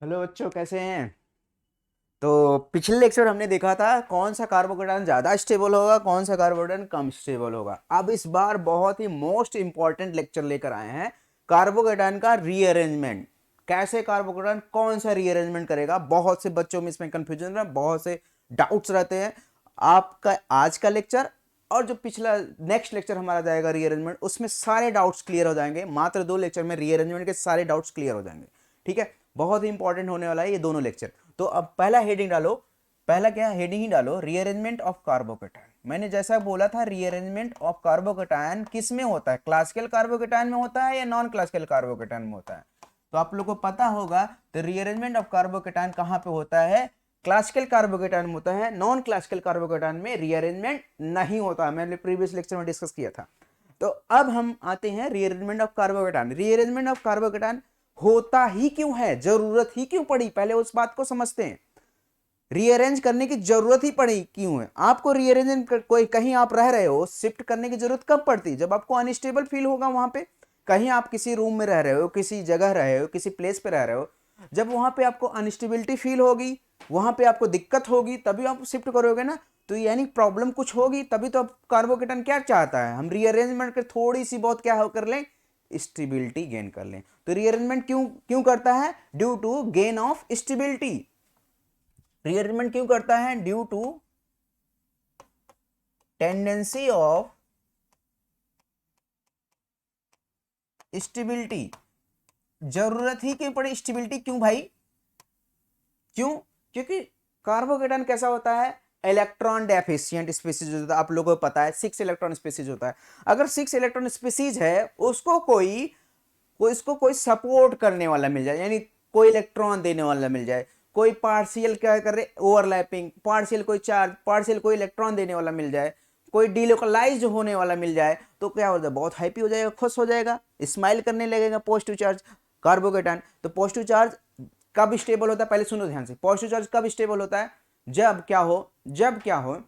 Hello बच्चों, कैसे हैं? तो पिछले लेक्चर हमने देखा था कौन सा कार्बोकेटायन ज़्यादा स्टेबल होगा, कौन सा कार्बोकेटायन कम स्टेबल होगा। अब इस बार बहुत ही मोस्ट इंपॉर्टेंट लेक्चर लेकर आए हैं, कार्बोकेटायन का रीअरेंजमेंट। कैसे कार्बोकेटायन कौन सा रीअरेंजमेंट करेगा। बहुत से बच्चों में इसमें कंफ्यूजन है, बहुत से डाउट्स रहते हैं। आपका आज का लेक्चर और जो पिछला नेक्स्ट लेक्चर हमारा जाएगा रीअरेंजमेंट, उसमें सारे डाउट्स क्लियर हो जाएंगे। मात्र 2 लेक्चर में रीअरेंजमेंट के सारे डाउट्स क्लियर हो जाएंगे। ठीक है, बहुत ही इंपॉर्टेंट होने वाला है ये दोनों लेक्चर। तो अब पहला हेडिंग डालो। पहला क्या हेडिंग ही डालो, रीअरेंजमेंट ऑफ कार्बोकेटायन। मैंने जैसा बोला था, रीअरेंजमेंट ऑफ कार्बोकेटायन किस में होता है? क्लासिकल कार्बोकेटायन में होता है या नॉन क्लासिकल कार्बोकेटायन में होता है? तो आप लोग को पता होगा, तो रीअरेंजमेंट ऑफ कार्बोकेटायन कहां पे होता है? क्लासिकल कार्बोकेटायन में होता है। नॉन क्लासिकल कार्बोकेटायन में रीअरेंजमेंट नहीं होता, मैंने प्रीवियस लेक्चर में डिस्कस किया था। तो अब हम आते हैं rearrangement of carbocation. Rearrangement of carbocation होता ही क्यों है, जरूरत ही क्यों पड़ी, पहले उस बात को समझते हैं। रीअरेंज करने की जरूरत ही पड़ी क्यों है आपको? रीअरेंज कोई कहीं आप रह रहे हो, शिफ्ट करने की जरूरत कब पड़ती? जब आपको अनस्टेबल फील होगा वहां पे। कहीं आप किसी रूम में रह रहे हो, किसी जगह रहे हो, किसी प्लेस पे रह रहे हो, जब वहां पे आपको अनस्टेबिलिटी फील होगी, वहां पे आपको दिक्कत होगी, तभी आप शिफ्ट करोगे ना। तो यानी प्रॉब्लम कुछ होगी, तभी तो अब कार्बोकेटन क्या चाहता है, हम रीअरेंजमेंट कर थोड़ी सी बहुत क्या कर लें, स्टेबिलिटी गेन कर लें। तो रीअरेंजमेंट क्यों क्यों करता है? Due to gain of stability. Rearrangement क्यों करता है? Due to tendency of stability. जरूरत ही क्यों पड़ी स्टेबिलिटी? क्यों भाई, क्यों? क्योंकि कार्बोकेटन कैसा होता है? इलेक्ट्रॉन डेफिशिएंट स्पीसीज होता है। आप लोगों को पता है 6 इलेक्ट्रॉन स्पीसीज होता है। अगर 6 इलेक्ट्रॉन स्पीसीज है, उसको कोई इसको कोई सपोर्ट करने वाला मिल जाए, यानी कोई इलेक्ट्रॉन देने वाला मिल जाए, कोई पार्शियल क्या कर रहे, ओवरलैपिंग, पार्शियल कोई चार्ज, पार्शियल कोई इलेक्ट्रॉन देने वाला मिल जाए, कोई डिलोकलाइज होने वाला मिल जाए, तो क्या हो जाए, बहुत हैप्पी हो जाएगा, खुश हो जाएगा, स्माइल करने लगेगा पॉजिटिव चार्ज कार्बोकेटन। तो पॉजिटिव चार्ज कब स्टेबल होता है? पहले सुनो ध्यान से, पॉजिटिव चार्ज कब स्टेबल होता है? जब क्या हो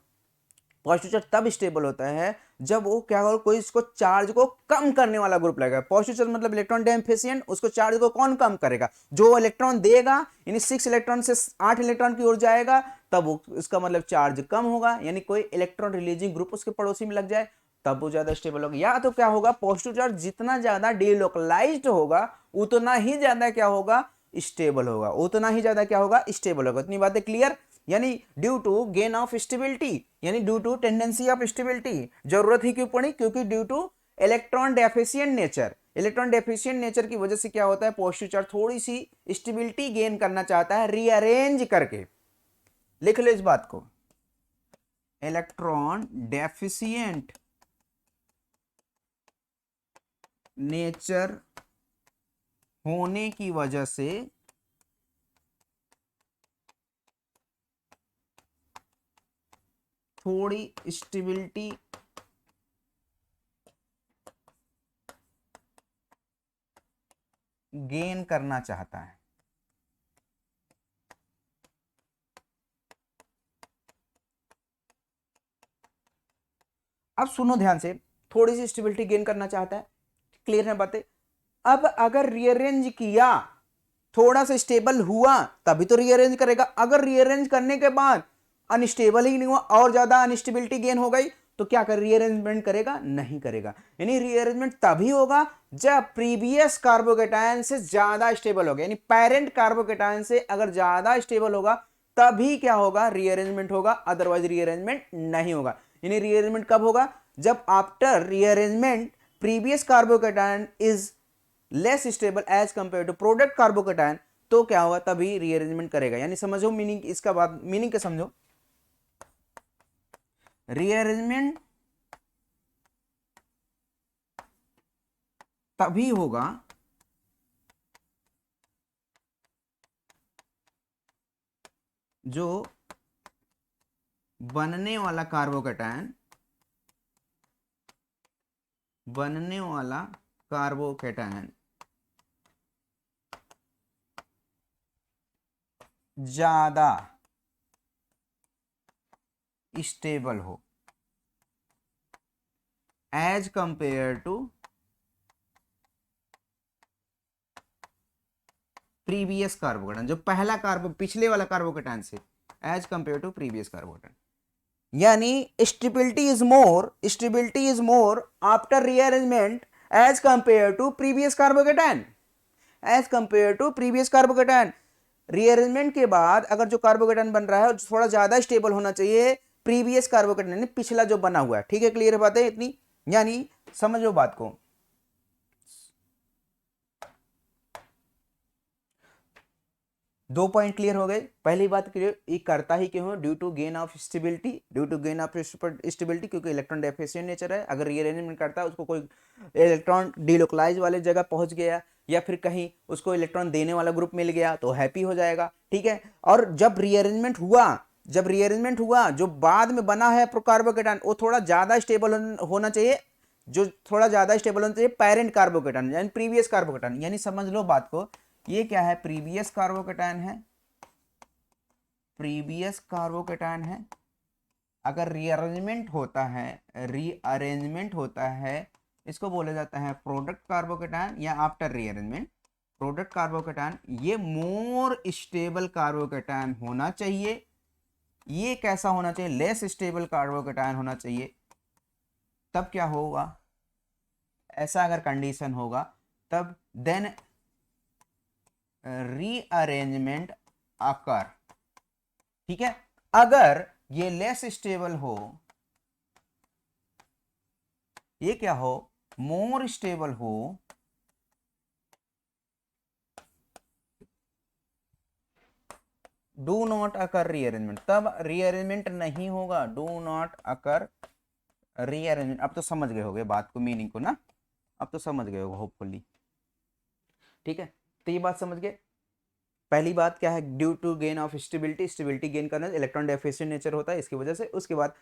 पॉजिटिव चार्ज तब स्टेबल होता है जब वो क्या हो, कोई इसको चार्ज को कम करने वाला ग्रुप लगेगा। पॉजिटिव चार्ज मतलब इलेक्ट्रॉन डेफिशिएंट, उसको चार्ज को कौन कम करेगा? जो इलेक्ट्रॉन देगा, यानी 6 इलेक्ट्रॉन से 8 इलेक्ट्रॉन की ओर जाएगा, तब वो इसका मतलब चार्ज कम होगा, यानी कोई इलेक्ट्रॉन रिलीजिंग ग्रुप उसके पड़ोसी में लग जाए, तब वो ज्यादा स्टेबल होगा। या तो क्या होगा, पॉजिटिव चार्ज जितना ज्यादा डिलोकलाइज्ड होगा, उतना ही ज्यादा क्या होगा, स्टेबल होगा, उतना ही ज्यादा क्या होगा, स्टेबल होगा। इतनी बातें क्लियर? यानी due to gain of stability, यानी due to tendency of stability. जरूरत ही क्यों पड़ी? क्योंकि due to electron deficient nature. Electron deficient nature की वजह से क्या होता है, पॉजिटिव चार्ज थोड़ी सी स्टेबिलिटी गेन करना चाहता है रीअरेंज करके। लिख लो इस बात को, इलेक्ट्रॉन डेफिशिएंट नेचर होने की वजह से थोड़ी स्टेबिलिटी गेन करना चाहता है। अब सुनो ध्यान से, थोड़ी सी स्टेबिलिटी गेन करना चाहता है, क्लियर है बातें? अब अगर रीअरेंज किया, थोड़ा सा स्टेबल हुआ, तभी तो रीअरेंज करेगा। अगर रीअरेंज करने के बाद अनस्टेबल ही नहीं हुआ और ज्यादा अनस्टेबिलिटी गेन हो गई, तो क्या कर रीअरेंजमेंट करेगा? नहीं करेगा। यानी रीअरेंजमेंट तभी होगा जब प्रीवियस कार्बोकेटायन से ज्यादा स्टेबल होगा, यानी पेरेंट कार्बोकेटायन से अगर ज्यादा स्टेबल होगा, तभी क्या होगा, रीअरेंजमेंट होगा, अदरवाइज रीअरेंजमेंट नहीं होगा। यानी रीअरेंजमेंट कब होगा? जब after rearrangement previous carbocation is less stable as compare to product carbocation, तो क्या होगा, तभी रीअरेंजमेंट करेगा। यानी समझो मीनिंग, इसका बात मीनिंग क्या समझो, रीअरेंजमेंट तभी होगा जो बनने वाला कार्बोकेटायन बनने वाला कार्बोकेटायन ज्यादा स्टेबल हो as compare to previous carbocation, जो पहला कार्बो पिछले वाला कार्बोकेटायन से, as compare to previous carbocation. यानी stability is more after rearrangement as compare to previous carbocation, as compare to previous carbocation. Rearrangement के बाद अगर जो कार्बोकेटायन बन रहा है थोड़ा ज्यादा स्टेबल होना चाहिए प्रीवियस कार्बोकेटायन, पिछला जो बना हुआ है। ठीक है, क्लियर बात है इतनी? यानी समझो बात को, दो पॉइंट क्लियर हो गए। पहली बात क्लियर, ये करता ही क्यों? Due to gain of stability, due to gain of stability, क्योंकि इलेक्ट्रॉन डेफिशिएंट नेचर है। अगर रीअरेंजमेंट करता है उसको कोई इलेक्ट्रॉन डिलोकलाइज वाले जगह पहुंच गया या फिर कहीं उसको इलेक्ट्रॉन देने वाला ग्रुप मिल गया तो हैप्पी हो जाएगा। ठीक है, और जब रीअरेंजमेंट हुआ जो बाद में बना है कार्बोकेटायन वो थोड़ा ज्यादा स्टेबल होना चाहिए, जो थोड़ा ज्यादा स्टेबल होना चाहिए पेरेंट कार्बोकेटायन यानी प्रीवियस कार्बोकेटायन। यानी समझ लो बात को, ये क्या है? प्रीवियस कार्बोकेटायन है, प्रीवियस कार्बोकेटायन है। अगर रीअरेंजमेंट होता है इसको बोला जाता है प्रोडक्ट कार्बोकेटायन, या आफ्टर रीअरेंजमेंट प्रोडक्ट कार्बोकेटायन। ये मोर स्टेबल कार्बोकेटायन होना चाहिए। ये कैसा होना चाहिए? लेस स्टेबल कार्बोकेटायन होना चाहिए। तब क्या होगा? ऐसा अगर कंडीशन होगा तब देन रीअरेंजमेंट अकर। ठीक है, अगर ये लेस स्टेबल हो, ये क्या हो? मोर स्टेबल हो, डू नॉट अकर रीअरेंजमेंट, तब रीअरेंजमेंट नहीं होगा। Do not occur rearrangement. अब तो समझ गए होगे बात को, मीनिंग को ना, अब तो समझ गए होगे होपफुली। ठीक है, तो ये बात समझ गए। पहली बात क्या है? Due to gain of stability gain करना, इलेक्ट्रॉन डेफिशिएंट नेचर होता है इसकी वजह से। उसके बाद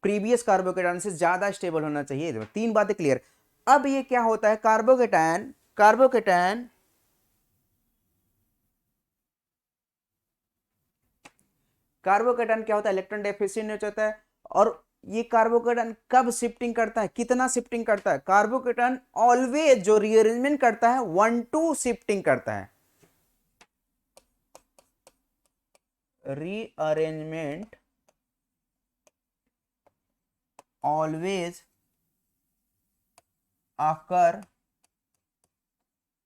प्रीवियस कार्बोकेटायन से ज्यादा स्टेबल होना चाहिए। तीन बातें क्लियर। अब ये क्या होता है? कार्बोकेटायन क्या होता है? इलेक्ट्रॉन डेफिशिएंट नेचर होता है। और ये कार्बोकेटायन कब शिफ्टिंग करता है? कितना शिफ्टिंग करता है? कार्बोकेटायन ऑलवेज जो रीअरेंजमेंट करता है 1-2 शिफ्टिंग करता है। रीअरेंजमेंट ऑलवेज अकर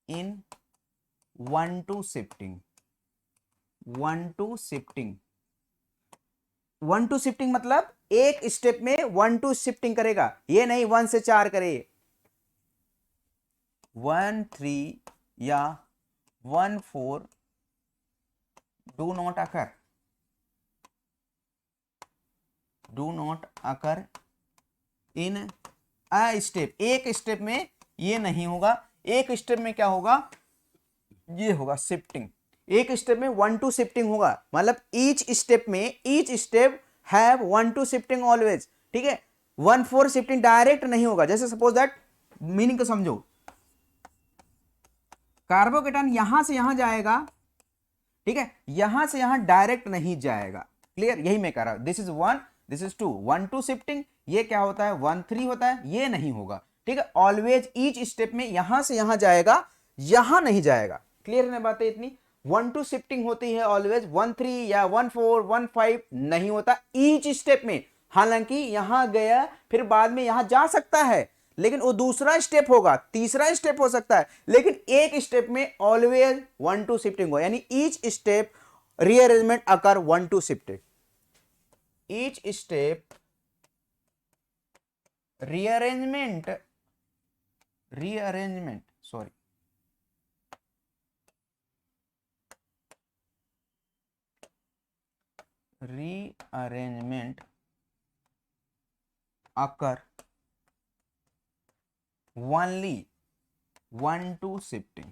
इन 1-2 शिफ्टिंग। 1-2 शिफ्टिंग, 1-2 शिफ्टिंग मतलब एक स्टेप में 1-2 शिफ्टिंग करेगा। ये नहीं 1 से 4 करे, 1-3 या 1-4 do not occur in a step. एक स्टेप में ये नहीं होगा। एक स्टेप में क्या होगा? ये होगा शिफ्टिंग। एक स्टेप में 1-2 शिफ्टिंग होगा, मतलब each step have 1-2 shifting always. ठीक है, 1-4 शिफ्टिंग डायरेक्ट नहीं होगा। जैसे सपोज दैट, मीनिंग को समझो, कार्बोकेटायन यहां से यहां जाएगा। ठीक है, यहां से यहां डायरेक्ट नहीं जाएगा। क्लियर? यही मैं कह रहा हूं। This is 1, this is 2, 1-2 shifting. ये क्या होता है? 1-3 होता है। ये नहीं होगा। ठीक है, ऑलवेज ईच स्टेप में यहां से यहां जाएगा, यहां नहीं जाएगा। क्लियर है बातें इतनी? 1-2 शिफ्टिंग होती है ऑलवेज, 1-3 या 1-4 1-5 नहीं होता ईच स्टेप में। हालांकि यहां गया फिर बाद में यहां जा सकता है, लेकिन वो दूसरा स्टेप होगा, तीसरा स्टेप हो सकता है, लेकिन एक स्टेप में ऑलवेज 1-2 शिफ्टिंग हो। यानी ईच स्टेप रीअरेंजमेंट अकर 1-2 shifting. Each step rearrangement sorry rearrangement अकर ओनली 1-2 शिफ्टिंग।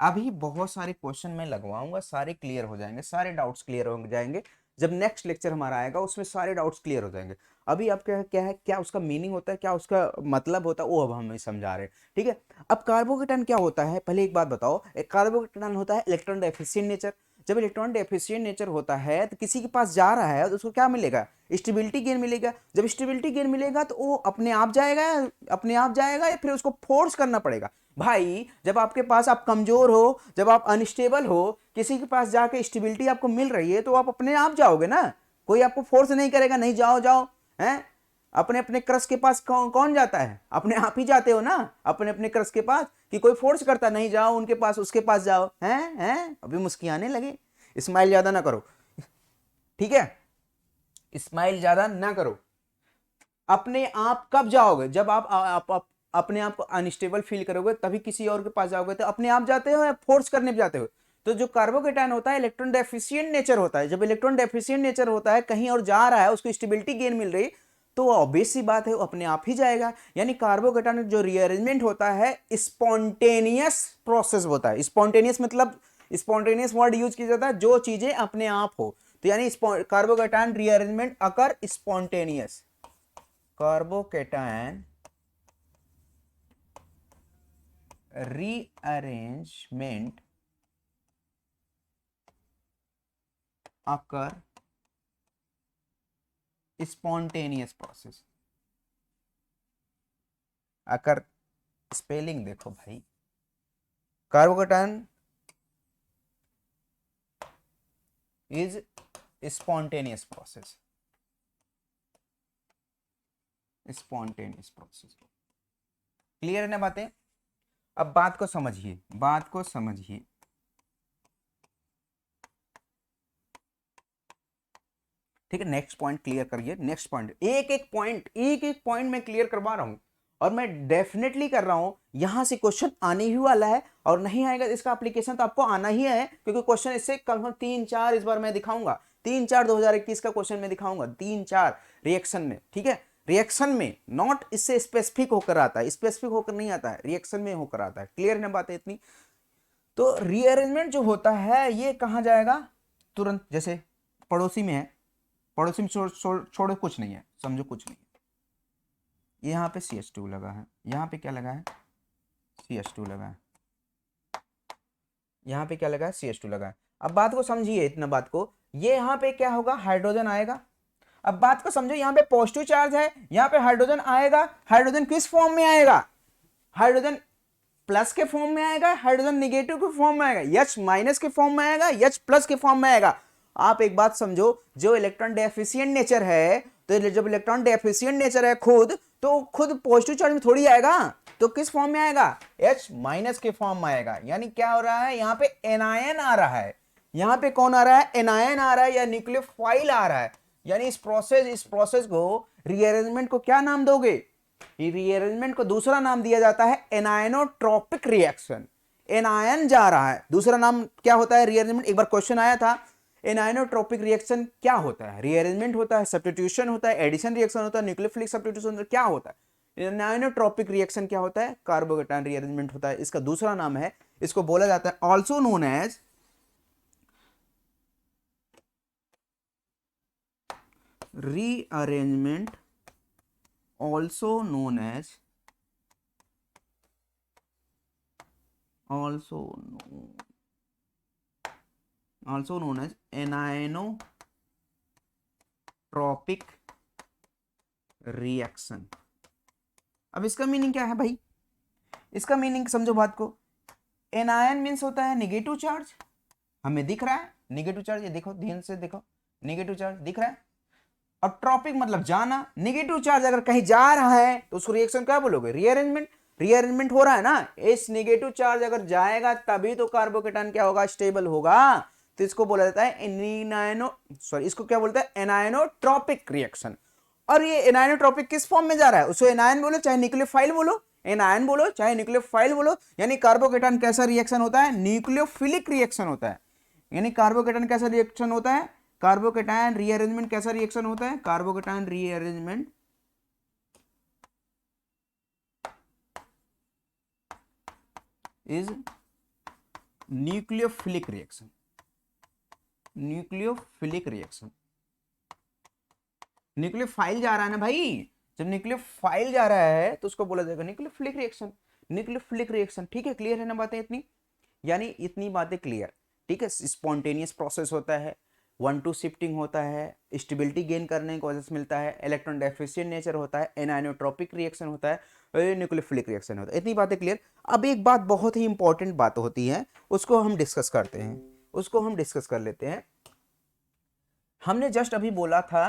अभी बहुत सारे क्वेश्चन मैं लगवाऊंगा, सारे क्लियर हो जाएंगे, सारे डाउट्स क्लियर हो जाएंगे। जब नेक्स्ट लेक्चर हमारा आएगा उसमें सारे डाउट्स क्लियर हो जाएंगे। अभी आप क्या है, क्या उसका मीनिंग होता है, क्या उसका मतलब होता है, वो अब हमें समझा रहे हैं। ठीक है, अब कार्बोकेटायन क्या होता है? पहले एक बात बताओ, एक कार्बोकेटायन होता है इलेक्ट्रॉन डेफिशिएंट नेचर। जब इलेक्ट्रॉन डेफिशिएंट नेचर होता है तो किसी के पास जा रहा है तो उसको क्या मिलेगा, स्टेबिलिटी गेन मिलेगा। जब स्टेबिलिटी गेन मिलेगा तो वो अपने आप जाएगा, अपने आप जाएगा या फिर उसको फोर्स करना पड़ेगा। भाई जब आपके पास, आप कमजोर हो, जब आप अनस्टेबल हो, किसी के पास जाके स्टेबिलिटी आपको मिल रही है तो आप अपने आप जाओगे ना, कोई आपको फोर्स नहीं करेगा, नहीं जाओ जाओ, हैं? अपने अपने क्रश के पास कौन जाता है, अपने आप ही जाते हो ना अपने अपने क्रश के पास, कि कोई फोर्स करता नहीं जाओ उनके पास, उसके पास जाओ, हैं? अभी मुस्कियाने लगे, स्माइल ज्यादा ना करो, ठीक है, स्माइल ज्यादा ना करो। अपने आप कब जाओगे, जब आप अपने आप को अनस्टेबल फील करोगे तभी किसी और के पास जाओगे। तो अपने आप जाते हो या फोर्स करने पे जाते हो? तो जो कार्बोकेटायन होता है इलेक्ट्रॉन डेफिशिएंट नेचर होता है। जब इलेक्ट्रॉन डेफिशिएंट नेचर होता है, कहीं और जा रहा है, उसको स्टेबिलिटी गेन मिल रही, तो ऑब्वियस सी बात है वो अपने आप ही जाएगा। यानी कार्बोकेटायन जो रीअरेंजमेंट होता है स्पॉन्टेनियस प्रोसेस होता है। स्पॉन्टेनियस मतलब, स्पॉन्टेनियस वर्ड यूज किया जाता है जो चीजें अपने आप हो। तो यानी carbocation rearrangement occur spontaneous, carbocation rearrangement occur spontaneous process। Occur spelling देखो भाई, carbocation is spontaneous process, spontaneous process. Clear है ना बातें? अब बात को समझिए, बात को समझिए। ठीक है, नेक्स्ट पॉइंट क्लियर करिए। नेक्स्ट पॉइंट, एक एक पॉइंट मैं क्लियर करवा रहा हूं, और मैं डेफिनेटली कर रहा हूं। यहां से क्वेश्चन आने ही वाला है, और नहीं आएगा इसका एप्लीकेशन तो आपको आना ही है, क्योंकि क्वेश्चन इससे कम 3-4 इस बार मैं दिखाऊंगा। 3-4 2021 का क्वेश्चन मैं दिखाऊंगा, 3-4 रिएक्शन में। ठीक है, रिएक्शन में, नॉट इससे स्पेसिफिक होकर आता है, स्पेसिफिक होकर नहीं आता है, रिएक्शन में होकर आता है। क्लियर है ना बात है इतनी? तो रीअरेंजमेंट जो होता है ये कहां जाएगा तुरंत, जैसे पड़ोसी में है, पड़ोसी में छोड़ो कुछ नहीं है, समझो कुछ नहीं है, यहाँ पे CH2 लगा है, यहाँ पे क्या लगा है, CH2 लगा है, यहाँ पे क्या लगा है, CH2 लगा है। अब बात को समझिए, इतना बात को, ये यहाँ पे क्या होगा, हाइड्रोजन आएगा। अब बात को समझो, यहाँ पे पॉजिटिव चार्ज है, यहाँ पे हाइड्रोजन आएगा। हाइड्रोजन किस फॉर्म में आएगा, हाइड्रोजन प्लस के फॉर्म में आएगा, हाइड्रोजन निगेटिव के फॉर्म में आएगा, H माइनस के फॉर्म में आएगा, H प्लस के फॉर्म में आएगा। आप एक बात समझो, जो इलेक्ट्रॉन डेफिशिएंट नेचर है, तो जब इलेक्ट्रॉन डेफिशिएंट नेचर है खुद, तो खुद पॉजिटिव चार्ज में थोड़ी आएगा, तो किस फॉर्म में आएगा, H माइनस के फॉर्म में आएगा। यानी क्या हो रहा है, यहाँ पे एनायन आ रहा है, यहाँ पे कौन आ रहा है, एनायन आ रहा है, या न्यूक्लियोफाइल आ रहा है। यानी इस प्रोसेस को, रीअरेंजमेंट को क्या नाम दोगे, रीअरेंजमेंट को दूसरा नाम दिया जाता है एनायनोट्रोपिक रिएक्शन। एनायन जा रहा है, दूसरा नाम क्या होता है रीअरेंजमेंट, एक बार क्वेश्चन आया था, एनायनोट्रोपिक रिएक्शन क्या होता है, रीअरेंजमेंट होता है, सब्स्टिट्यूशन होता है, एडिशन रिएक्शन होता है, न्यूक्लियोफिलिक सब्स्टिट्यूशन होता है, क्या होता है एनायनोट्रोपिक रिएक्शन, क्या होता है, कार्बोकेटायन रीअरेंजमेंट होता है। इसका दूसरा नाम है, इसको बोला जाता है also known as rearrangement, also known as anisotropic reaction। अब इसका मीनिंग क्या है भाई, इसका मीनिंग समझो बात को। एनायन मीन्स होता है निगेटिव चार्ज, हमें दिख रहा है निगेटिव चार्ज, ये देखो ध्यान से देखो, निगेटिव चार्ज दिख रहा है। और ट्रॉपिक मतलब जाना, निगेटिव चार्ज अगर कहीं जा रहा है तो उसको रिएक्शन क्या बोलोगे, रीअरेंजमेंट। रीअरेंजमेंट हो रहा है ना, इस निगेटिव चार्ज अगर जाएगा तभी तो कार्बोकेटायन क्या होगा, स्टेबल होगा। तो इसको बोला जाता है इसको क्या बोलते हैं, एनायनोट्रोपिक रिएक्शन। और ये एनायनोट्रोपिक किस फॉर्म में जा रहा है, उसको एनायन बोलो चाहे न्यूक्लियोफाइल बोलो, एनायन बोलो चाहे न्यूक्लियोफाइल बोलो। यानी कार्बोकेटायन कैसा रिएक्शन होता है, न्यूक्लियोफिलिक रिएक्शन होता है। यानी कार्बोकेटायन कैसा रिएक्शन होता है, कार्बोकेटायन रीअरेंजमेंट कैसा रिएक्शन होता है, carbocation rearrangement is nucleophilic reaction, nucleophilic reaction. Nucleophile जा रहा है ना भाई, जब न्यूक्लियोफाइल जा रहा है तो उसको बोला जाएगा न्यूक्लियोफिलिक रिएक्शन, न्यूक्लियोफिलिक रिएक्शन। ठीक है, क्लियर है ना बातें इतनी, यानी इतनी बातें क्लियर। ठीक है, स्पॉन्टेनियस प्रोसेस होता है, 1-2 शिफ्टिंग होता है, स्टेबिलिटी गेन करने को वजह से मिलता है, इलेक्ट्रॉन डेफिशिएंट नेचर होता है, एनाइनोट्रोपिक रिएक्शन होता है, न्यूक्लियोफिलिक रिएक्शन होता है। इतनी बातें क्लियर। अब एक बात बहुत ही इंपॉर्टेंट बात होती है, उसको हम डिस्कस करते हैं, उसको हम डिस्कस कर लेते हैं। हमने जस्ट अभी बोला था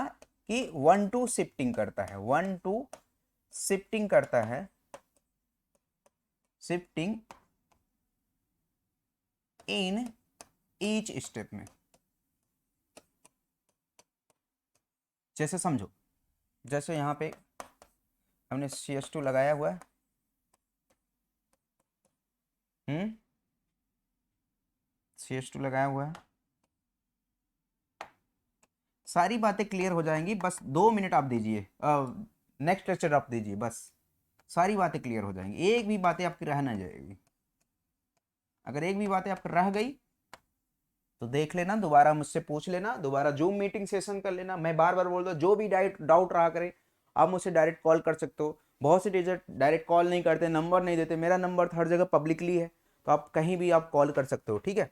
कि 1-2 शिफ्टिंग करता है, 1-2 शिफ्टिंग करता है, शिफ्टिंग इन ईच स्टेप में। जैसे समझो, जैसे यहां पे हमने CH2 लगाया हुआ है, CH2 लगाया हुआ है, सारी बातें क्लियर हो जाएंगी, बस 2 मिनट आप दीजिए, नेक्स्ट लेक्चर आप दीजिए, बस सारी बातें क्लियर हो जाएंगी, एक भी बातें आपकी रह ना जाएगी। अगर एक भी बातें आपकी रह गई तो देख लेना, दोबारा मुझसे पूछ लेना, दोबारा जूम मीटिंग सेशन कर लेना। मैं बार बार बोल रहा हूँ, जो भी डाउट रहा करे आप मुझसे डायरेक्ट कॉल कर सकते हो। बहुत से टीचर डायरेक्ट कॉल नहीं करते, नंबर नहीं देते, मेरा नंबर हर जगह पब्लिकली है, तो आप कहीं भी आप कॉल कर सकते हो, ठीक है।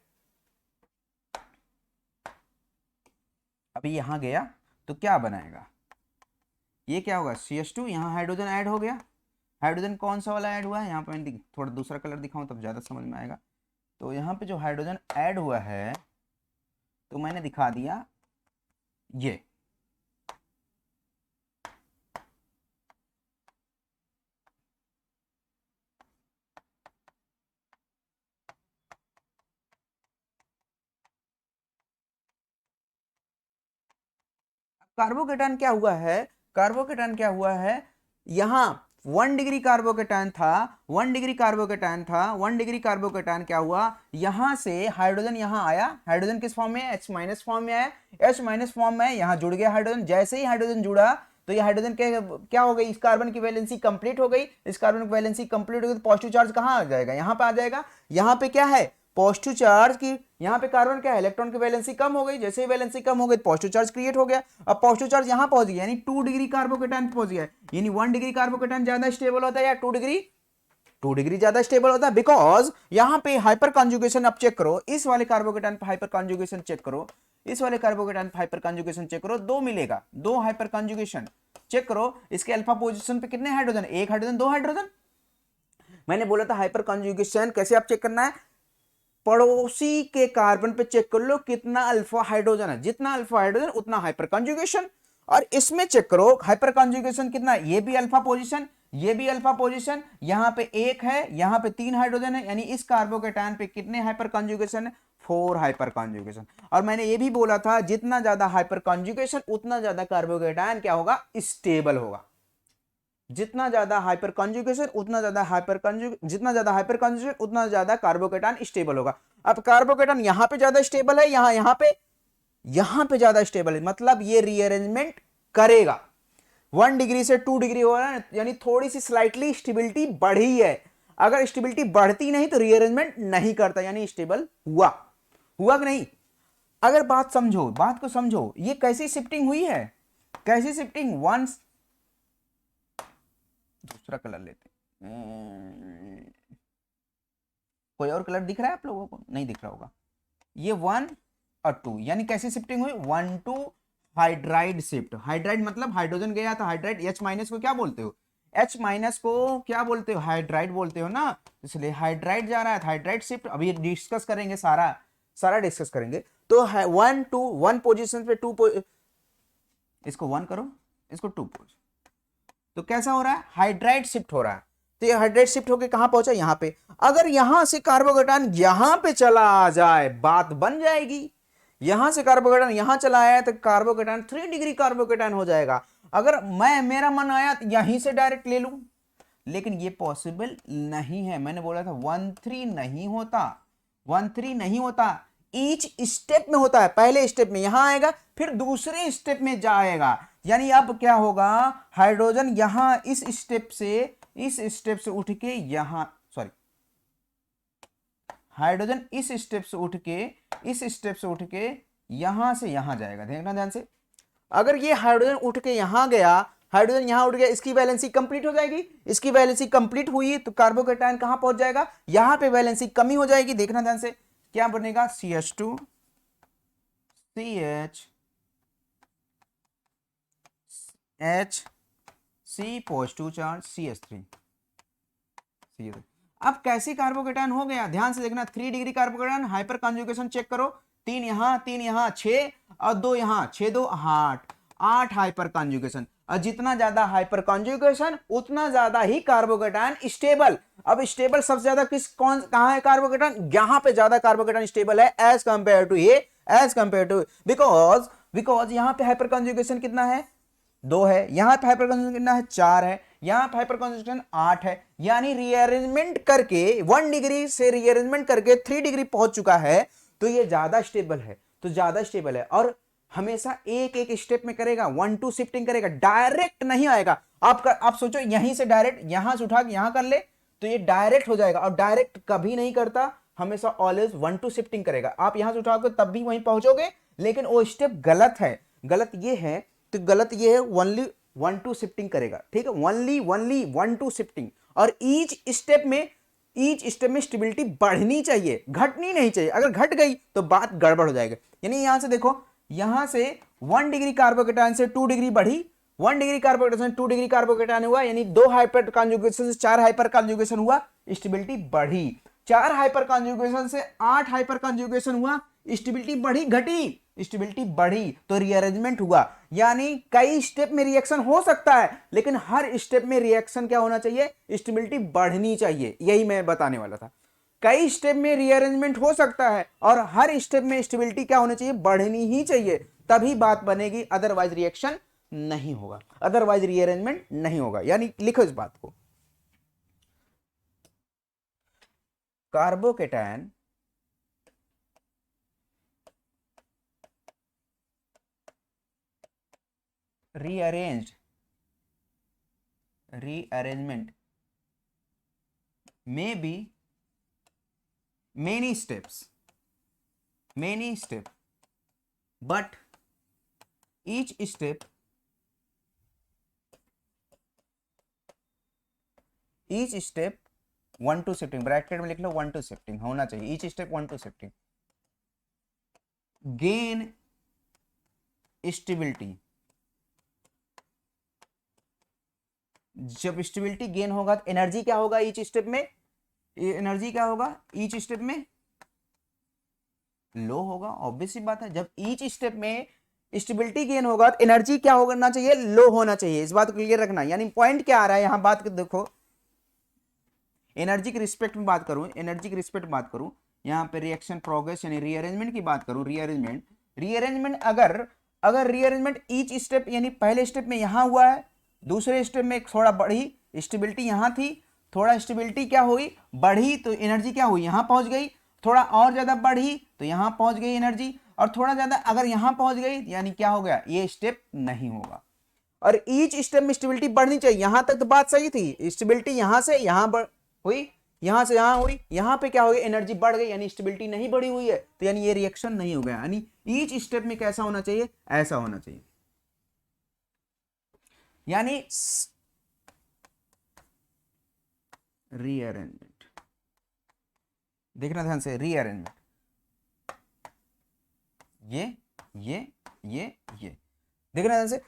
अभी यहाँ गया तो क्या बनाएगा, ये क्या होगा, CH2, यहाँ हाइड्रोजन ऐड हो गया। हाइड्रोजन कौन सा वाला ऐड हुआ है, यहाँ पे मैं थोड़ा दूसरा कलर दिखाऊं तब ज़्यादा समझ में आएगा। तो यहाँ पे जो हाइड्रोजन ऐड हुआ है तो मैंने दिखा दिया ये, कार्बोकेटान क्या हुआ है, कार्बोकेटान क्या हुआ है, यहां 1 डिग्री कार्बोकेटान था, 1 डिग्री कार्बोकेटान था, 1 डिग्री कार्बोकेटान क्या हुआ, यहां से हाइड्रोजन यहां आया, हाइड्रोजन किस फॉर्म में, H- फॉर्म में आया, H- फॉर्म में यहां जुड़ गया हाइड्रोजन। जैसे ही हाइड्रोजन जुड़ा तो ये हाइड्रोजन के क्या हो गई, इस कार्बन की वैलेंसी कंप्लीट हो गई, इस कार्बन की वैलेंसी कंप्लीट हो गई तो पॉजिटिव चार्ज कहां आ जाएगा, यहां पे आ जाएगा। यहां पे क्या है, पॉजिटिव चार्ज की, यहाँ पे कार्बन क्या है, इलेक्ट्रॉन की वैलेंसी कम हो गई, जैसे ही वैलेंसी कम हो गई पॉजिटिव चार्ज क्रिएट हो गया। अब पॉजिटिव चार्ज यहाँ पहुंच गया, यानी 2 डिग्री कार्बोकेटान पहुंच गया, यानी 1 डिग्री कार्बोकेटान ज्यादा स्टेबल होता है या 2 डिग्री ज्यादा स्टेबल होता है, बिकॉज यहां पे हाइपर कॉन्जुगेशन आप चेक करो, इस वाले कार्बोकेटान पे हाइपर कॉन्जुगेशन चेक करो, इस वाले कार्बोकेटान पे हाइपर कॉन्जुगेशन चेक करो, 2 मिलेगा, 2 हाइपर कॉन्जुगेशन चेक करो। इसके अल्फा पोजीशन पे कितने हाइड्रोजन, 1 हाइड्रोजन 2 हाइड्रोजन। मैंने बोला था हाइपर कॉन्जुगेशन कैसे आप चेक करना है, पड़ोसी के कार्बन पे चेक कर लो कितना अल्फा हाइड्रोजन है, जितना अल्फा हाइड्रोजन उतना हाइपर कॉन्जुगेशन। और इसमें चेक करो हाइपर कॉन्जुगेशन कितना, ये भी अल्फा पोजीशन, ये भी अल्फा पोजीशन, यहां पे 1 है, यहां पे 3 हाइड्रोजन है, यानी इस कार्बोकेटान पे कितने हाइपर कॉन्जुगेशन है, 4 हाइपर कॉन्जुगेशन। और मैंने ये भी बोला था जितना ज्यादा हाइपर कॉन्जुगेशन उतना ज्यादा कार्बोकेटान क्या होगा, स्टेबल होगा। जितना ज्यादा हाइपर कॉन्जुगेशन उतना ज्यादा जितना ज्यादा हाइपर कॉन्जुगेशन उतना ज्यादा कार्बोकेटान स्टेबल होगा। अब कार्बोकेटान यहां पे ज्यादा स्टेबल है, यहां पे ज्यादा स्टेबल है, मतलब ये रीअरेंजमेंट करेगा। 1 डिग्री से 2 डिग्री हो रहा है, यानी थोड़ी सी स्लाइटली स्टेबिलिटी बढ़ी है। अगर स्टेबिलिटी बढ़ती नहीं तो रीअरेंजमेंट नहीं करता, यानी स्टेबल हुआ, हुआ कि नहीं। अगर बात समझो, बात को समझो, ये कैसी शिफ्टिंग हुई है, कैसी शिफ्टिंग, वंस दूसरा कलर लेते हैं, कोई और कलर दिख रहा है आप लोगों को, नहीं दिख रहा होगा। ये 1 और 2, यानी कैसी शिफ्टिंग हुई, 1-2 हाइड्राइड शिफ्ट। हाइड्राइड मतलब हाइड्रोजन गया था, हाइड्राइड H- को क्या बोलते हो, H- को क्या बोलते हो, हाइड्राइड बोलते हो ना, इसलिए हाइड्राइड जा रहा है, हाइड्राइड शिफ्ट अभी डिस्कस करेंगे, सारा सारा डिस्कस करेंगे। तो 1 पोजीशन पे 2, इसको 1 करो, इसको 2 पोजीशन, तो कैसा हो रहा है, हाइड्राइड शिफ्ट हो रहा है। तो ये हाइड्राइड शिफ्ट होकर कहां पहुंचा, यहां पे। अगर यहां से कार्बोकेटान यहां पे चला आ जाए बात बन जाएगी, यहां से कार्बोकेटान यहां चला आया तो कार्बोकेटान 3 डिग्री कार्बोकेटान हो जाएगा। अगर मेरा मन आया तो यहीं से डायरेक्ट ले लूं, लेकिन ये पॉसिबल नहीं है। मैंने बोला था 1-3 नहीं होता, 1-3 नहीं होता, ईच स्टेप में होता है। पहले स्टेप में यहां आएगा, फिर दूसरे स्टेप में जाएगा, यानी अब क्या होगा, हाइड्रोजन यहां इस स्टेप से उठ के यहां, सॉरी, हाइड्रोजन इस स्टेप से उठ के यहां से यहां जाएगा, देखना ध्यान से। अगर ये हाइड्रोजन उठ के यहां गया, हाइड्रोजन यहां उठ गया, इसकी वैलेंसी कंप्लीट हो जाएगी, इसकी वैलेंसी कंप्लीट हुई तो कार्बोकेटायन कहां पहुंच जाएगा, यहां पे वैलेंसी कमी हो जाएगी, देखना ध्यान से। क्या बनेगा, CH2 CH H C positive charge CH3 CH3। अब कैसी कार्बोकेटायन हो गया, ध्यान से देखना, 3 degree carbocation, hyper conjugation check करो, 3 यहाँ 6 और 2 यहाँ, 6 2 8 हाइपर कॉन्जुगेशन। और जितना ज्यादा हाइपर कॉन्जुगेशन उतना ज्यादा ही कार्बोकेटायन स्टेबल। अब स्टेबल सबसे ज्यादा कहां है कार्बोकेटायन, यहां पे ज्यादा कार्बोकेटायन स्टेबल है एज कंपेयर टू ये, एज कंपेयर टू, बिकॉज यहां पे हाइपर कॉन्जुगेशन कितना है, 2 है, यहां पे हाइपर कॉन्जुगेशन कितना है, 4 है, यहां पे हाइपर कॉन्जुगेशन 8 है, यानी रीअरेंजमेंट करके 1 डिग्री से रीअरेंजमेंट करके 3 डिग्री पहुंच चुका है, तो ये ज्यादा स्टेबल है, तो ज्यादा स्टेबल है। और हमेशा एक एक स्टेप में करेगा, 1-2 शिफ्टिंग करेगा, डायरेक्ट नहीं आएगा। आप सोचो यहीं से डायरेक्ट यहां से उठा के यहां कर ले तो ये डायरेक्ट हो जाएगा, और डायरेक्ट कभी नहीं करता, हमेशा ऑलवेज 1-2 शिफ्टिंग करेगा। आप यहां से उठाओगे तब भी वहीं पहुंचोगे, लेकिन वो स्टेप गलत है, गलत ये है, तो गलत ये है, ओनली 1-2 शिफ्टिंग करेगा, ठीक है, ओनली 1-2 शिफ्टिंग। और ईच स्टेप में स्टेबिलिटी बढ़नी चाहिए, घटनी नहीं चाहिए। अगर घट गई तो बात गड़बड़ हो जाएगी। यानी यहां से देखो, यहां से 1 डिग्री कार्बोकेटायन से 2 डिग्री बढ़ी, 1 डिग्री कार्बोकेटायन से 2 डिग्री कार्बोकेटायन हुआ, यानी 2 हाइपर कॉन्जुगेशन से 4 हाइपर कॉन्जुगेशन हुआ, स्टेबिलिटी बढ़ी। 4 हाइपर कॉन्जुगेशन से 8 हाइपर कॉन्जुगेशन हुआ, स्टेबिलिटी बढ़ी घटी, स्टेबिलिटी बढ़ी, तो रीअरेंजमेंट हुआ। यानी कई स्टेप में रिएक्शन हो सकता है, लेकिन हर स्टेप में रिएक्शन क्या होना चाहिए, स्टेबिलिटी बढ़नी चाहिए। यही मैं बताने वाला था, कई स्टेप में रीअरेंजमेंट हो सकता है और हर स्टेप में स्टेबिलिटी क्या होनी चाहिए, बढ़नी ही चाहिए, तभी बात बनेगी, अदरवाइज रिएक्शन नहीं होगा, अदरवाइज रीअरेंजमेंट नहीं होगा। यानी लिखो इस बात को, carbocation rearrangement may be many steps, but each step 1-2 shifting, bracket में लिख लो 1-2 शिफ्टिंग होना चाहिए, each step 1-2 shifting, gain stability. जब स्टेबिलिटी गेन होगा तो एनर्जी क्या होगा ईच स्टेप में, एनर्जी क्या होगा ईच स्टेप में, लो होगा, ऑब्वियस सी बात है। जब ईच स्टेप में स्टेबिलिटी गेन होगा तो एनर्जी क्या होना चाहिए, लो होना चाहिए। इस बात को क्लियर रखना। यानी पॉइंट क्या आ रहा है यहां, बात देखो, एनर्जी के रिस्पेक्ट में बात करूं, एनर्जी के रिस्पेक्ट में बात करूं, यहां पे रिएक्शन प्रोग्रेस यानी रीअरेंजमेंट की बात करूं, रीअरेंजमेंट अगर रीअरेंजमेंट ईच स्टेप, यानी पहले स्टेप में यहां हुआ है, दूसरे स्टेप में थोड़ा बढ़ी स्टेबिलिटी, यहां थी, थोड़ा स्टेबिलिटी क्या हुई, बढ़ी, तो एनर्जी क्या हुई, यहां पहुंच गई, थोड़ा और ज्यादा बढ़ी तो यहां पहुंच गई एनर्जी, और थोड़ा ज्यादा अगर यहां पहुंच गई यानी क्या हो गया, ये स्टेप नहीं होगा। और ईच स्टेप में स्टेबिलिटी बढ़नी चाहिए, यहां तक तो बात सही थी, स्टेबिलिटी यहां से यहां हुई, यहां से यहां हुई, यहां पे क्या हो गया, एनर्जी बढ़ गई, यानी स्टेबिलिटी नहीं बढ़ी हुई है, तो यानी ये रिएक्शन नहीं हो गया। यानी ईच स्टेप में कैसा होना चाहिए, ऐसा होना चाहिए। यानी रीअरेंजमेंट, देखना ध्यान से, रीअरेंजमेंट, ये देखना ध्यान से,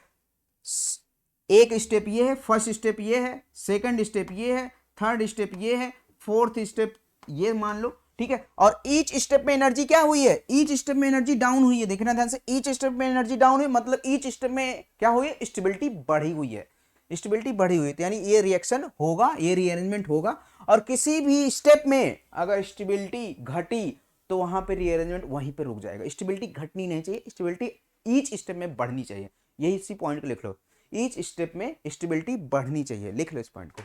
एक स्टेप ये है, फर्स्ट स्टेप ये है, सेकंड स्टेप ये है, थर्ड स्टेप ये है, फोर्थ स्टेप ये मान लो, ठीक है। और ईच स्टेप में एनर्जी क्या हुई है, ईच स्टेप में एनर्जी डाउन हुई है, देखना ध्यान से, ईच स्टेप में एनर्जी डाउन हुई, मतलब ईच स्टेप में क्या हुई है, स्टेबिलिटी बढ़ी हुई है, स्टेबिलिटी बढ़ी हुई है, तो यानी ये रिएक्शन होगा, ये रीअरेंजमेंट होगा। और किसी भी स्टेप में अगर स्टेबिलिटी घटी तो वहां पे रीअरेंजमेंट वहीं पे रुक जाएगा, स्टेबिलिटी घटनी नहीं चाहिए, स्टेबिलिटी ईच स्टेप में बढ़नी चाहिए। यही इसी पॉइंट को लिख लो, ईच स्टेप में स्टेबिलिटी बढ़नी चाहिए, लिख लो इस पॉइंट को।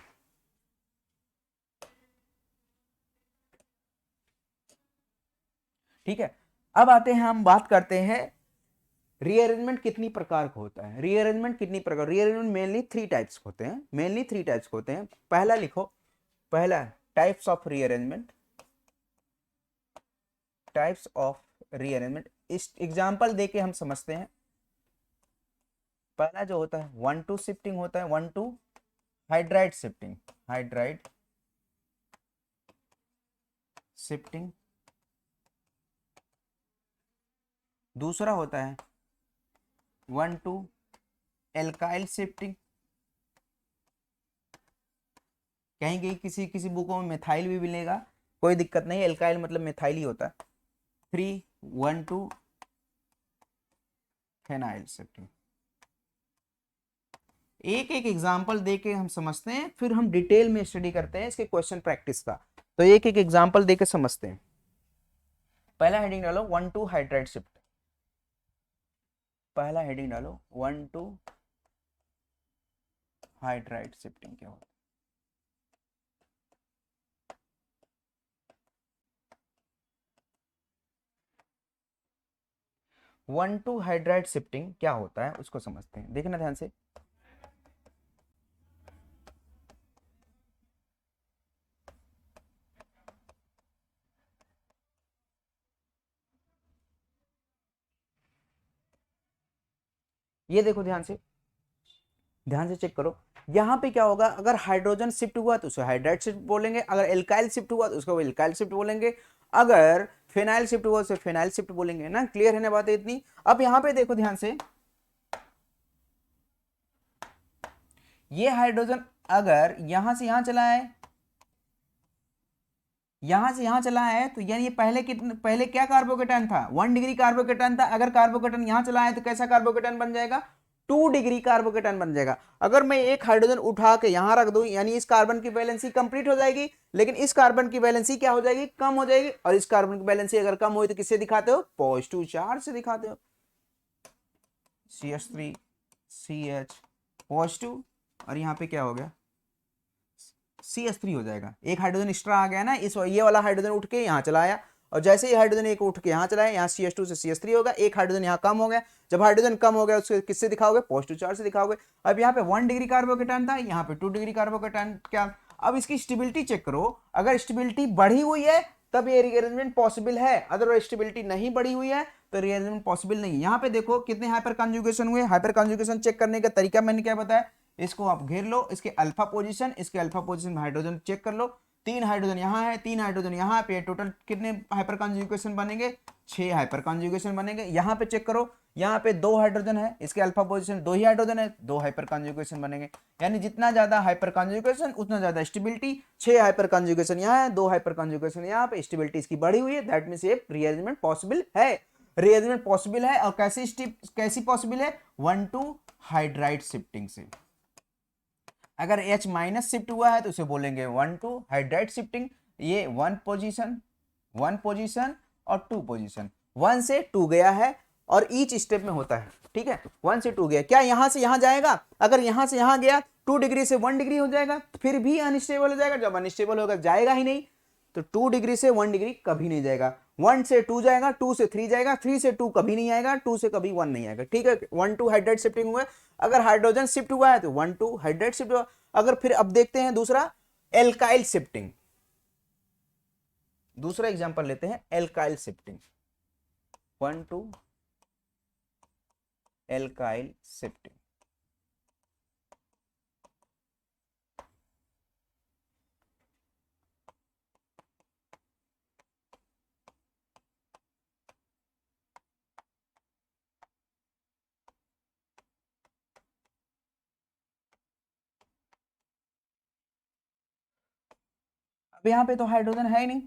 ठीक है, अब आते हैं, हम बात करते हैं रीअरेंजमेंट कितनी प्रकार का होता है, रीअरेंजमेंट कितनी प्रकार, रीअरेंजमेंट मेनली 3 टाइप्स होते हैं, मेनली 3 टाइप्स होते हैं। पहला लिखो, पहला types of rearrangement, types of rearrangement, इस एग्जांपल देके हम समझते हैं। पहला जो होता है 1-2 शिफ्टिंग होता है, 1-2 हाइड्राइड शिफ्टिंग, हाइड्राइड शिफ्टिंग, दूसरा होता है 1,2 एल्काइल शिफ्टिंग। कहीं कहीं किसी किसी बुकों में मिथाइल भी मिलेगा, कोई दिक्कत नहीं, एल्काइल मतलब मिथाइल ही होता है। 3,1,2 फेनाइल शिफ्टिंग। एक एक एग्जाम्पल देके हम समझते हैं, फिर हम डिटेल में स्टडी करते हैं इसके क्वेश्चन प्रैक्टिस का। तो एक एक एग्जाम्पल देके समझते हैं। पहला हेडिंग डालो 1,2 हाइड्राइड शिफ्ट। पहला हेडिंग डालो 1,2 हाइड्राइड शिफ्टिंग क्या होता है। 1,2 हाइड्राइड शिफ्टिंग क्या होता है उसको समझते हैं, देखना ध्यान से। ये देखो ध्यान से चेक करो। यहाँ पे क्या होगा, अगर हाइड्रोजन शिफ्ट हुआ तो उसे हाइड्राइड शिफ्ट बोलेंगे, अगर एल्काइल शिफ्ट हुआ तो उसको एल्काइल शिफ्ट बोलेंगे, अगर फिनाइल शिफ्ट हुआ तो फिनाइल शिफ्ट बोलेंगे ना। क्लियर है ना बात इतनी। अब यहाँ पे देखो ध्यान से, ये हाइड्रोजन अगर यहां से यहां चला है, यहां से यहां चला है, तो यानी ये पहले क्या कार्बोकेटाइन था, 1 डिग्री कार्बोकेटाइन था। अगर कार्बोकेटाइन यहां चला है तो कैसा कार्बोकेटाइन बन जाएगा, 2 डिग्री कार्बोकेटाइन बन जाएगा। अगर मैं एक हाइड्रोजन उठा के यहां रख दूं, यानी इस कार्बन की वैलेंसी कंप्लीट हो जाएगी, लेकिन इस कार्बन की वैलेंसी क्या हो जाएगी, कम हो जाएगी। और इस कार्बन की वैलेंसी अगर कम हुई तो किससे दिखाते हो, पॉजिटिव चार्ज से दिखाते हो। CH3 CH पॉजिटिव, और यहाँ पे क्या हो गया, CH3 हो जाएगा। एक हाइड्रोजन एक्स्ट्रा आ गया ना, इस ये वाला हाइड्रोजन उठ के यहाँ चला आया, और जैसे ही हाइड्रोजन एक उठ के यहाँ चला है, यहाँ CH2 से CH3 होगा, एक हाइड्रोजन यहाँ कम हो गया। जब हाइड्रोजन कम हो गया उसको किससे दिखाओगे, पॉजिटिव चार्ज से दिखाओगे। अब यहाँ पे 1 डिग्री कार्बोकेटाइन था, यहाँ पे 2 डिग्री कार्बोकेटाइन। क्या, अब इसकी स्टेबिलिटी चेक करो। अगर स्टेबिलिटी बढ़ी हुई है तब ये रीअरेंजमेंट पॉसिबल है, अदरवाइज स्टेबिलिटी नहीं बढ़ी हुई है तो रीअरेंजमेंट पॉसिबल नहीं है। यहाँ पे देखो कितने हाइपर कंजुगेशन हुए। हाइपर कंजुगेशन चेक करने का तरीका मैंने क्या बताया, इसको आप घेर लो, इसके अल्फा पोजीशन, इसके अल्फा पोजीशन में हाइड्रोजन चेक कर लो। 3 हाइड्रोजन यहाँ है, 3 हाइड्रोजन यहाँ पे, टोटल कितने हाइपर कंजुगेशन बनेंगे, 6 हाइपर कंजुगेशन बनेंगे। यहाँ पे चेक करो, यहाँ पे 2 हाइड्रोजन है, इसके अल्फा पोजीशन 2 ही हाइड्रोजन है, 2 हाइपर कंजुगेशन बनेंगे। यानी जितना ज्यादा हाइपर कंजुगेशन उतना ज्यादा स्टेबिलिटी। 6 हाइपर कंजुगेशन यहाँ है, 2 हाइपर कंजुगेशन यहाँ पे, स्टेबिलिटी इसकी बढ़ी हुई है, दैट मींस ये रीअरेंजमेंट पॉसिबल है। रीअरेंजमेंट पॉसिबल है, और कैसी पॉसिबल है, 1,2 हाइड्राइड शिफ्टिंग से। अगर H माइनस शिफ्ट हुआ है तो उसे बोलेंगे 1,2 हाइड्राइड शिफ्टिंग। ये 1 पोजीशन और 2 पोजीशन, 1 से 2 गया है, और ईच स्टेप में होता है, ठीक है। 1 से 2 गया, क्या यहां से यहां जाएगा, अगर यहां से यहां गया 2 डिग्री से 1 डिग्री हो जाएगा, फिर भी अनस्टेबल हो जाएगा। जब अनस्टेबल होगा जाएगा ही नहीं, तो 2 डिग्री से 1 डिग्री कभी नहीं जाएगा। 1 से 2 जाएगा, 2 से 3 जाएगा, 3 से 2 कभी नहीं आएगा, 2 से कभी 1 नहीं आएगा, ठीक है। 1,2 हाइड्राइड शिफ्टिंग हुआ है। अगर हाइड्रोजन शिफ्ट हुआ है तो 1,2 हाइड्राइड शिफ्ट हुआ। अगर फिर अब देखते हैं दूसरा एल्काइल शिफ्टिंग, दूसरा एग्जांपल लेते हैं एल्काइल शिफ्टिंग। 1,2 alkyl shifting. अब यहां पे तो हाइड्रोजन है ही नहीं,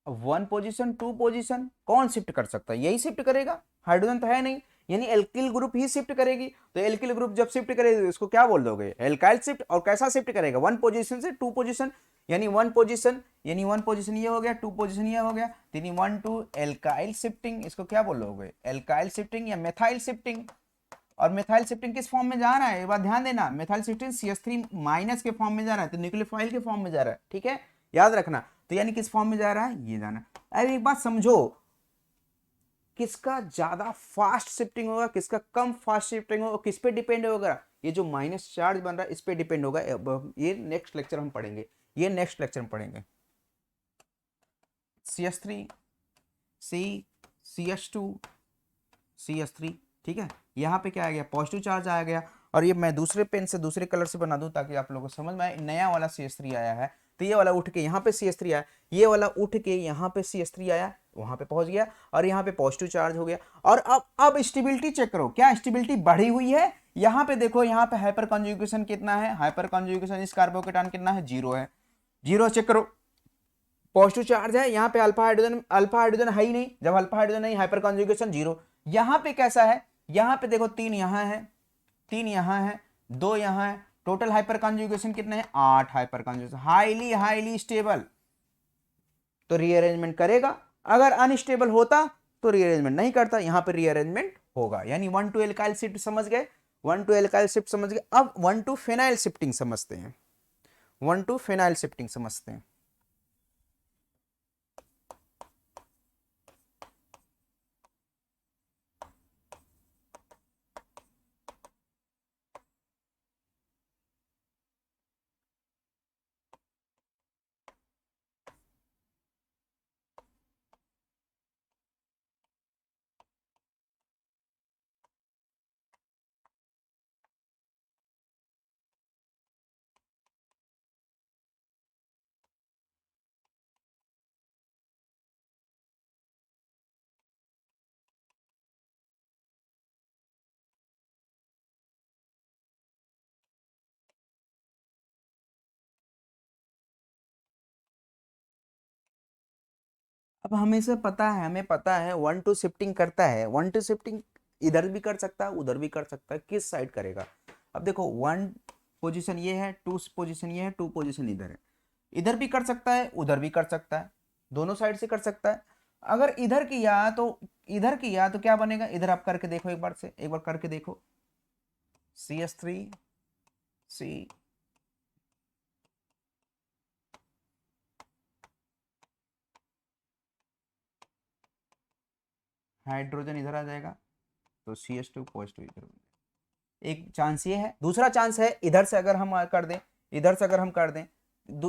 1 पोजीशन 2 पोजीशन कौन शिफ्ट कर सकता है, यही शिफ्ट करेगा, हाइड्रोजन तो है नहीं, यानी एल्किल ग्रुप ही शिफ्ट करेगी। तो एल्किल ग्रुप जब शिफ्ट करेगी तो इसको क्या बोल दोगे, एल्काइल शिफ्ट। और कैसा शिफ्ट करेगा, 1 पोजीशन से 2 पोजीशन, यानी 1 पोजीशन, यानी 1 पोजीशन ये हो गया, 2 पोजीशन ये हो गया, यानी 1,2 एल्काइल शिफ्टिंग। इसको क्या बोलोगे, एल्काइल शिफ्टिंग या मेथाइल शिफ्टिंग। और मेथाइल शिफ्टिंग किस फॉर्म में जा रहा है, एक बात ध्यान देना, मेथाइल शिफ्टिंग CH3 माइनस के फॉर्म में जा रहा है, तो न्यूक्लियोफाइल के फॉर्म में जा रहा है, ठीक है, याद रखना। तो यानी किस फॉर्म में जा रहा है, ये जाना। अब एक बात समझो, किसका ज्यादा फास्ट शिफ्टिंग होगा, किसका कम फास्ट शिफ्टिंग होगा, किस पे डिपेंड होगा, ये जो माइनस चार्ज बन रहा है इस पे डिपेंड होगा। ये नेक्स्ट लेक्चर हम पढ़ेंगे, ये नेक्स्ट लेक्चर में पढ़ेंगे। CH3 C CH2 CH3, ठीक है। यहाँ पे क्या आ गया, पॉजिटिव चार्ज आ गया। और ये मैं दूसरे पेन से दूसरे कलर से बना दूं ताकि आप लोगों को समझ में आए। नया वाला CH3 आया है, तो ये वाला उठ के यहाँ पे CH3 आया, ये वाला उठ के यहाँ पे CH3 आया, वहां पे पहुंच गया और यहाँ पे पॉजिटिव चार्ज हो गया। और अब स्टेबिलिटी चेक करो, क्या स्टेबिलिटी बढ़ी हुई है? यहाँ पे देखो, यहाँ पे हाइपर कॉन्जुगेशन कितना है, हाइपर कॉन्जुगेशन इस कार्बोकेटान कितना है, 0 है, 0 चेक करो, पॉजिटिव चार्ज है। यहाँ पे अल्फा हाइड्रोजन है ही नहीं, जब अल्फा हाइड्रोजन नहीं, हाइपर कॉन्जुगेशन 0। यहाँ पे कैसा है, यहाँ पे देखो 3 यहाँ है, 3 यहाँ है, 2 यहाँ है, टोटल हाइपर कॉन्जुगेशन कितने हैं, 8 हाइपर कॉन्जुगेशन, हाईली स्टेबल। तो रीअरेंजमेंट करेगा, अगर अनस्टेबल होता तो रीअरेंजमेंट नहीं करता, यहाँ पे रीअरेंजमेंट होगा। यानी 1 to एल्काइल शिफ्ट समझ गए, 1 to एल्काइल शिफ्ट समझ गए। अब 1 to फेनाइल शिफ्टिंग समझते हैं, 1 to फेनाइल शिफ्टिंग समझते हैं। अब हमें पता है 1 to शिफ्टिंग करता है, 1 to शिफ्टिंग इधर भी कर सकता है, उधर भी कर सकता है, किस साइड करेगा? अब देखो 1 पोजीशन ये है, 2 पोजीशन ये है, 2 पोजीशन इधर है, इधर भी कर सकता है, उधर भी कर सकता है, दोनों साइड से कर सकता है। अगर इधर किया तो क्या बनेगा, इधर आप करके देखो, एक बार करके देखो, CH3 C, हाइड्रोजन इधर आ जाएगा तो CH2 पॉजिटिव इधर। एक चांस ये है, दूसरा चांस है इधर से अगर हम कर दें, इधर से अगर हम कर दें,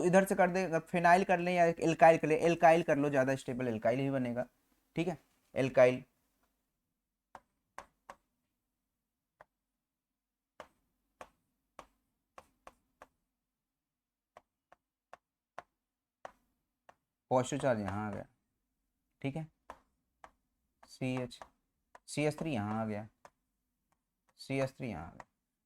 इधर से कर दें, अगर फिनाइल कर लें या एल्काइल कर लें, एल्काइल कर लो, ज़्यादा स्टेबल एल्काइल ही बनेगा, ठीक है, एल्काइल। पॉजिटिव चार्ज यहाँ आ गया, ठीक है, CH3 यहाँ आ गया, CH3 यहाँ आ गया।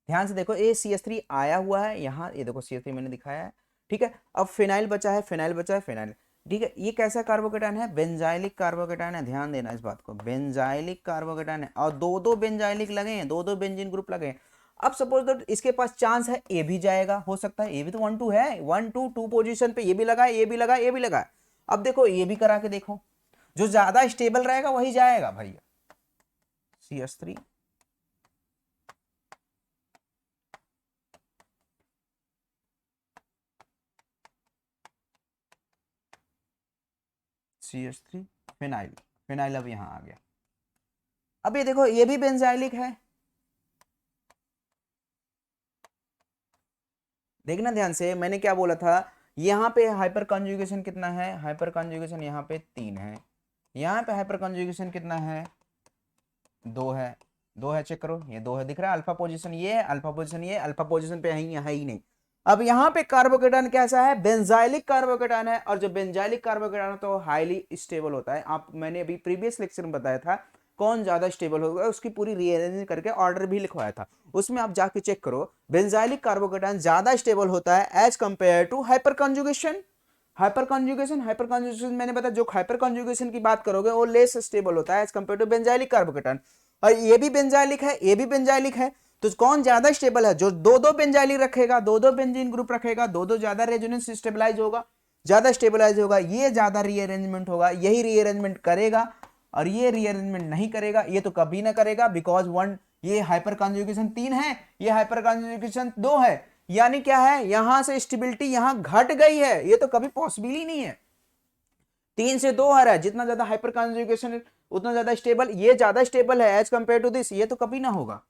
ध्यान से देखो, ये CH3 आया हुआ है यहाँ, ये देखो CH3 मैंने दिखाया है, ठीक है। अब फिनाइल बचा है, फिनाइल, ठीक है। ये कैसा कार्बोकेटान है, बेंजाइलिक कार्बोकेटान है, ध्यान देना इस बात को, बेंजाइलिक कार्बोकेटान है, और दो बेंजाइलिक लगे हैं, दो बेंजीन ग्रुप लगे हैं। अब सपोज दैट इसके पास चांस है ए भी जाएगा, हो सकता है ए भी तो 1 2 है, 1 2 पोजीशन पे ये भी लगा है, ये भी लगा है, ये भी लगा है। अब देखो ये भी करा के देखो, जो ज्यादा स्टेबल रहेगा वही जाएगा भैया, CH3 CH3 फिनाइल अब यहाँ आ गया। अब ये देखो ये भी बेंजाइलिक है, देखना ध्यान से, मैंने क्या बोला था, यहाँ पे हाइपर कॉन्जुगेशन कितना है, हाइपर कॉन्जुगेशन यहाँ पे 3 है, यहाँ पे हाइपर कॉन्जुगेशन कितना है, 2 है, 2 है, चेक करो, ये 2 है, दिख रहा है, अल्फा पोजीशन ये है, अल्फा पोजीशन ये, अल्फा पोजीशन पे है ही नहीं। अब यहाँ पे कार्बोकेटान कैसा है, बेंजाइलिक कार्बोकेटान है, और जो बेंजाइलिक कार्बोकेटान है तो हाईली स्टेबल होता है। आप, मैंने अभी प्रीवियस लेक्चर में बताया था कौन ज्यादा स्टेबल होगा, उसकी पूरी रीअरेंज करके ऑर्डर भी लिखवाया था, उसमें आप जाके चेक करो, बेंजाइलिक कार्बोकेटान ज्यादा स्टेबल होता है as compare to hyper conjugation. Hyper conjugation मैंने बताया, जो हाइपर कॉन्जुगेशन की बात करोगे वो लेस स्टेबल होता है एज कंपेयर टू बेंजाइलिक कार्बोकेटान। और ये भी बेंजाइलिक है, ये भी बेंजाइलिक है, तो कौन ज्यादा स्टेबल है, जो दो बेंजाइलिक रखेगा, दो बेंजीन ग्रुप रखेगा, दो ज्यादा रेजोनेंस स्टेबलाइज होगा, ज्यादा स्टेबलाइज होगा, ये ज्यादा रीअरेंजमेंट होगा, यही रीअरेंजमेंट करेगा। और ये रीअरेंजमेंट नहीं करेगा, ये तो कभी ना करेगा, बिकॉज ये हाइपर कॉन्जुगेशन 3 है, ये हाइपर कॉन्जुगेशन 2 है, यानी क्या है, यहां से स्टेबिलिटी यहां घट गई है, ये तो कभी पॉसिबल ही नहीं है। 3 से 2 आ रहा है, जितना ज्यादा हाइपर कॉन्जुगेशन उतना ज्यादा स्टेबल, ये ज्यादा स्टेबल है एज कंपेयर टू दिस, ये तो कभी ना होगा,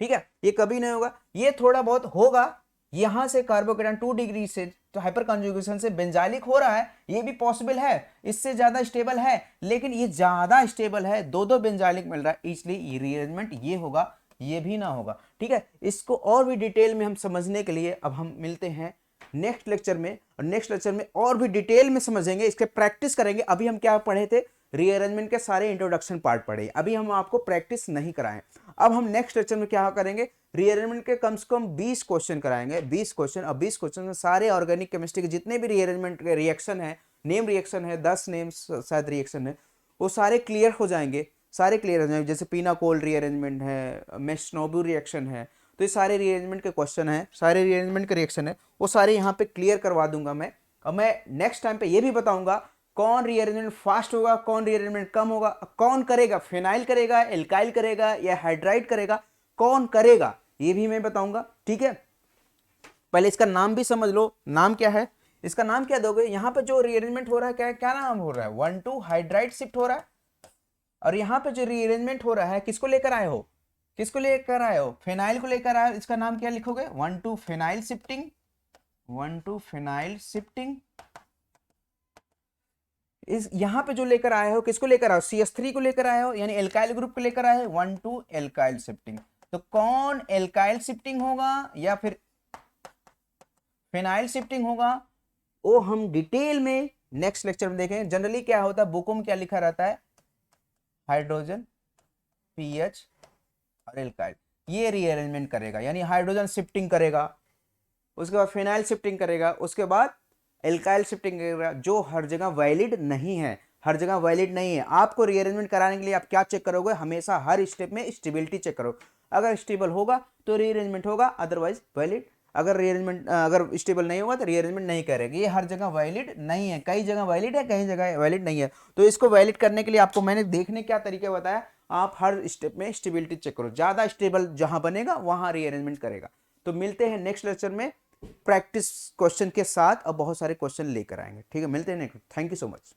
ठीक है, ये कभी नहीं होगा, ये थोड़ा बहुत होगा। यहां से कार्बोकेटान 2 डिग्री से तो हाइपर कॉन्जुगेशन से बेंजाइलिक हो रहा है, ये भी पॉसिबल है, इससे ज्यादा स्टेबल है, लेकिन ये ज्यादा स्टेबल है, दो बेंजाइलिक मिल रहा है, इसलिए ये रीअरेंजमेंट ये होगा, ये भी ना होगा, ठीक है। इसको और भी डिटेल में हम समझने के लिए अब हम मिलते हैं नेक्स्ट लेक्चर में, और नेक्स्ट लेक्चर में और भी डिटेल में समझेंगे, इसके प्रैक्टिस करेंगे। अभी हम क्या पढ़े थे, रीअरेंजमेंट के सारे इंट्रोडक्शन पार्ट पढ़े, अभी हम आपको प्रैक्टिस नहीं कराएं। अब हम नेक्स्ट लेक्चर में क्या करेंगे, रीअरेंजमेंट के कम से कम 20 क्वेश्चन कराएंगे, 20 क्वेश्चन। अब 20 क्वेश्चन में सारे ऑर्गेनिक केमिस्ट्री के जितने भी रीअरेंजमेंट के रिएक्शन है, नेम रिएक्शन है, 10 नेम शायद रिएक्शन है, वो सारे क्लियर हो जाएंगे, सारे क्लियर हो जाएंगे। जैसे पीनाकोल रीअरेंजमेंट है, मेस्नोबू रिएक्शन है, तो ये सारे रीअरेंजमेंट के क्वेश्चन है, सारे रीअरेंजमेंट के रिएक्शन है, वो सारे यहाँ पे क्लियर करवा दूंगा मैं। और मैं नेक्स्ट टाइम पे ये भी बताऊंगा कौन रीअरेंजमेंट फास्ट होगा, कौन रीअरेंजमेंट कम होगा, कौन करेगा, फिनाइल करेगा, एल्काइल करेगा या हाइड्राइड करेगा, कौन करेगा ये भी मैं बताऊंगा, ठीक है। पहले इसका नाम भी समझ लो, नाम क्या है, इसका नाम क्या दोगे, यहाँ पे जो रीअरेंजमेंट हो रहा है क्या क्या नाम हो रहा है, 1,2 हाइड्राइड शिफ्ट हो रहा है। और यहाँ पे जो रीअरेंजमेंट हो रहा है किसको लेकर आए हो, किसको लेकर आए हो, फिनाइल को लेकर आए हो। इसका नाम क्या लिखोगे, 1,2 फिनाइल शिफ्टिंग, 1,2 फिनाइल शिफ्टिंग। इस यहाँ पे जो लेकर आए हो किसको लेकर आए हो, CH3 को लेकर आए हो, यानी एल्काइल ग्रुप को लेकर आए हो, 1,2 एल्काइल शिफ्टिंग। तो कौन एल्काइल शिफ्टिंग होगा या फिर फिनाइल शिफ्टिंग होगा, वो हम डिटेल में नेक्स्ट लेक्चर में देखेंगे। जनरली क्या होता है, बुकों में क्या लिखा रहता है, हाइड्रोजन, पीएच और एल्काइल, ये रीअरेंजमेंट करेगा, यानी हाइड्रोजन शिफ्टिंग करेगा, उसके बाद फिनाइल शिफ्टिंग करेगा, उसके बाद एल्काइल शिफ्टिंग करेगा, जो हर जगह वैलिड नहीं है, हर जगह वैलिड नहीं है। आपको रीअरेंजमेंट कराने के लिए आप क्या चेक करोगे, हमेशा हर स्टेप में स्टेबिलिटी चेक करो। अगर स्टेबल होगा तो रीअरेंजमेंट होगा, अदरवाइज वैलिड। अगर रीअरेंजमेंट अगर स्टेबल नहीं होगा तो रीअरेंजमेंट नहीं करेगा। ये हर जगह वैलिड नहीं है, कई जगह वैलिड है, कई जगह वैलिड नहीं है। तो इसको वैलिड करने के लिए आपको मैंने देखने क्या तरीके बताया, आप हर स्टेप में स्टेबिलिटी चेक करो, ज्यादा स्टेबल जहां बनेगा वहां रीअरेंजमेंट करेगा। तो मिलते हैं नेक्स्ट लेक्चर में प्रैक्टिस क्वेश्चन के साथ, अब बहुत सारे क्वेश्चन लेकर आएंगे, ठीक है। मिलते हैं next, thank you so much.